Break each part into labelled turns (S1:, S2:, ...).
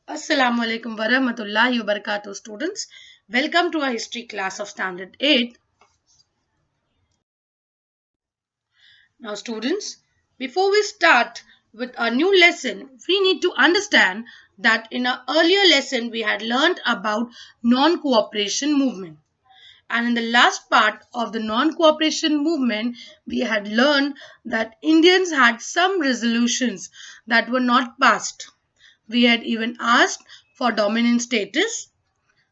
S1: Assalamu alaikum warahmatullahi wabarakatuh students. Welcome to our history class of standard 8. Now students, before we start with our new lesson, we need to understand that in our earlier lesson we had learned about non-cooperation movement. And in the last part of the non-cooperation movement, we had learned that Indians had some resolutions that were not passed. We had even asked for dominant status,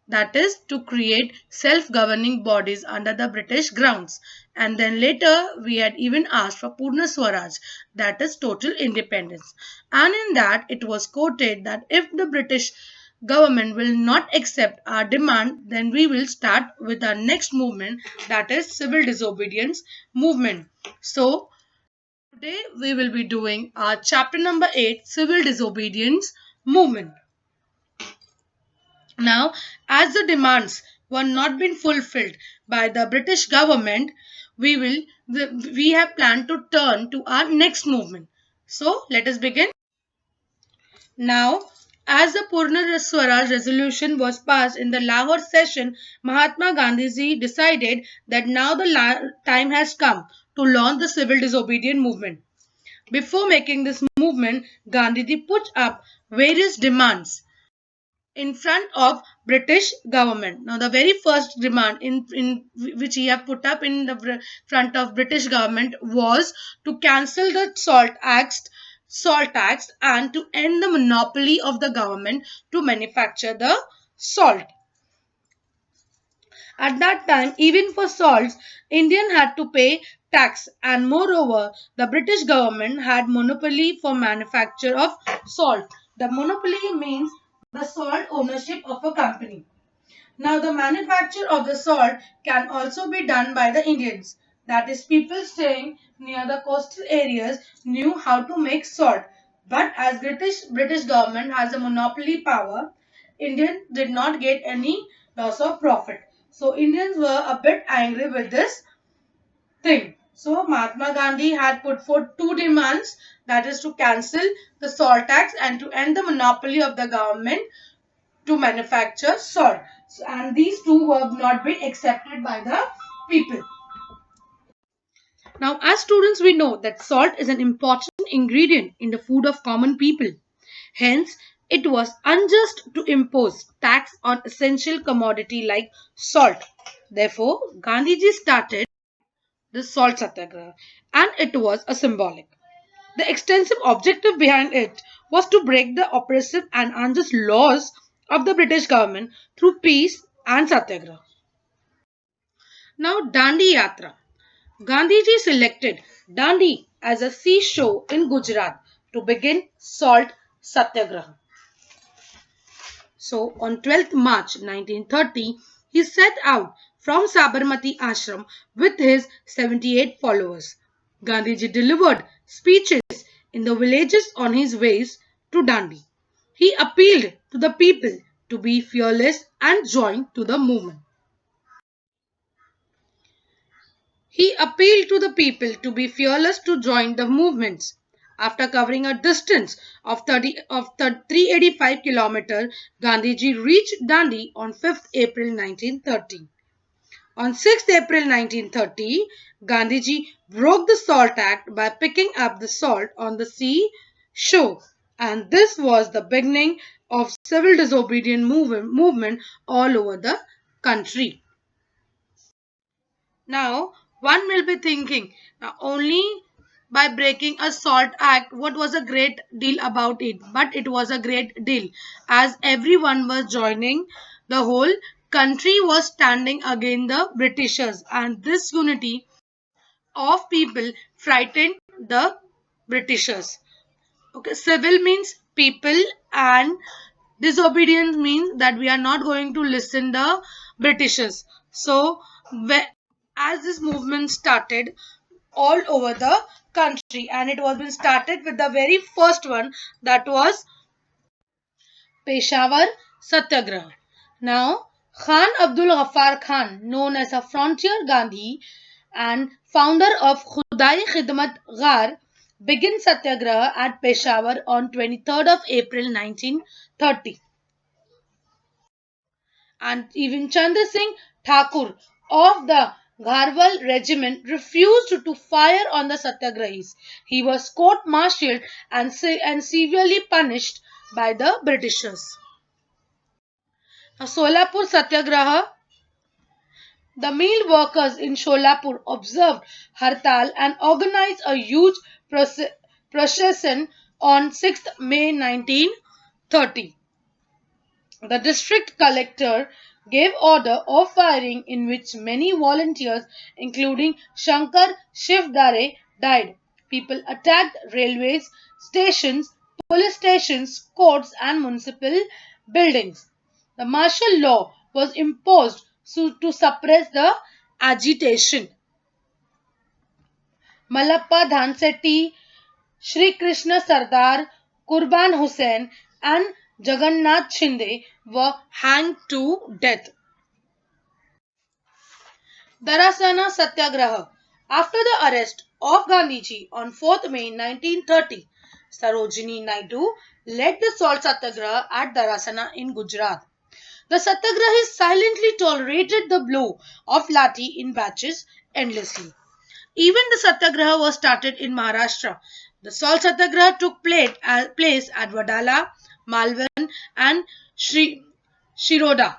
S1: that is to create self-governing bodies under the British grounds. And then later we had even asked for Purna Swaraj, that is total independence. And in that it was quoted that if the British government will not accept our demand, then we will start with our next movement, that is civil disobedience movement. So today we will be doing our chapter number 8, civil disobedience movement. Now, as the demands were not been fulfilled by the British government, we have planned to turn to our next movement. So, let us begin. Now, as the Purna Swaraj resolution was passed in the Lahore session, Mahatma Gandhi decided that now the time has come to launch the civil disobedience movement. Before making this movement, Gandhiji put up various demands in front of British government. Now, the very first demand in which he have put up in the front of British government was to cancel the salt tax and to end the monopoly of the government to manufacture the salt. At that time, even for salts, Indian had to pay tax, and moreover, the British government had monopoly for manufacture of salt. The monopoly means the salt ownership of a company. Now, the manufacture of the salt can also be done by the Indians. That is, people staying near the coastal areas knew how to make salt. But as British government has a monopoly power, Indians did not get any loss of profit. So Indians were a bit angry with this thing. So Mahatma Gandhi had put forth two demands, that is to cancel the salt tax and to end the monopoly of the government to manufacture salt. And these two were not being accepted by the people. Now, as students, we know that salt is an important ingredient in the food of common people. Hence, it was unjust to impose tax on essential commodity like salt. Therefore, Gandhiji started the salt satyagraha, and it was a symbolic. The extensive objective behind it was to break the oppressive and unjust laws of the British government through peace and satyagraha. Now, Dandi Yatra. Gandhiji selected Dandi as a seashore in Gujarat to begin salt satyagraha. So, on 12th March 1930, he set out from Sabarmati Ashram with his 78 followers. Gandhiji delivered speeches in the villages on his ways to Dandi. He appealed to the people to be fearless and join to the movement. He appealed to the people to be fearless to join the movements. After covering a distance of 385 kilometers, Gandhiji reached Dandi on 5th April 1930. On 6th April 1930, Gandhiji broke the Salt Act by picking up the salt on the sea shore, and this was the beginning of civil disobedience movement all over the country. Now, one will be thinking, now only by breaking a SALT Act, what was a great deal about it? But it was a great deal as everyone was joining, the whole country was standing against the Britishers, and this unity of people frightened the Britishers. Okay, civil means people and disobedience means that we are not going to listen the Britishers. So, as this movement started all over the country, and it was been started with the very first one, that was Peshawar Satyagraha. Now, Khan Abdul Ghaffar Khan, known as a frontier Gandhi and founder of Khudai Khidmat Ghar, began Satyagraha at Peshawar on 23rd of April 1930. And even Chandra Singh Thakur of the Gharwal regiment refused to fire on the Satyagrahis. He was court-martialed and, and severely punished by the Britishers. Now, Solapur Satyagraha, the mill workers in Sholapur observed Hartal and organized a huge procession on 6th May 1930. The district collector gave order of firing in which many volunteers including Shankar Shivdare died. People attacked railways, stations, police stations, courts and municipal buildings. The martial law was imposed to suppress the agitation. Malappa Dhansetti, Shri Krishna Sardar, Kurban Hussain, and Jagannath Shinde were hanged to death. Darasana Satyagraha. After the arrest of Gandhiji on 4th May 1930, Sarojini Naidu led the salt satyagraha at Darasana in Gujarat. The satyagrahis silently tolerated the blow of lathi in batches endlessly. Even the satyagraha was started in Maharashtra. The salt satyagraha took place at Wadala, Malvan, and Shiroda.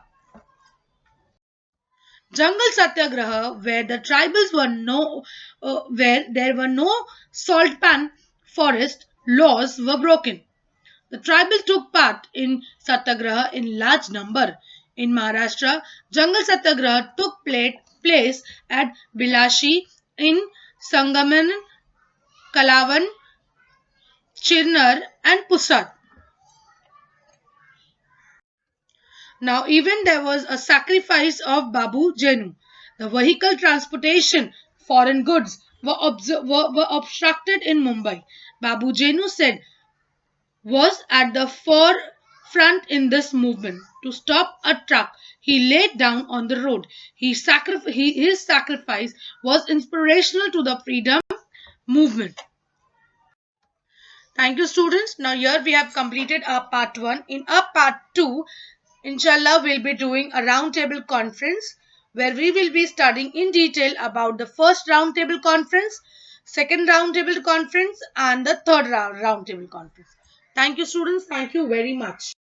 S1: Jungle Satyagraha, where the tribals were where there were no salt pan forest laws were broken. The tribal took part in Satyagraha in large number. In Maharashtra, Jungle Satyagraha took place at Bilashi in Sangaman, Kalawan, Chirnar and Pusat. Now, even there was a sacrifice of Babu Jenu. The vehicle transportation foreign goods were obstructed in Mumbai. Babu Jenu said was at the forefront in this movement. To stop a truck, he laid down on the road. His sacrifice was inspirational to the freedom movement. Thank you, students. Now, here we have completed our part 1. In our part 2, inshallah, we'll be doing a roundtable conference where we will be studying in detail about the first roundtable conference, second roundtable conference, and the third roundtable conference. Thank you, students. Thank you very much.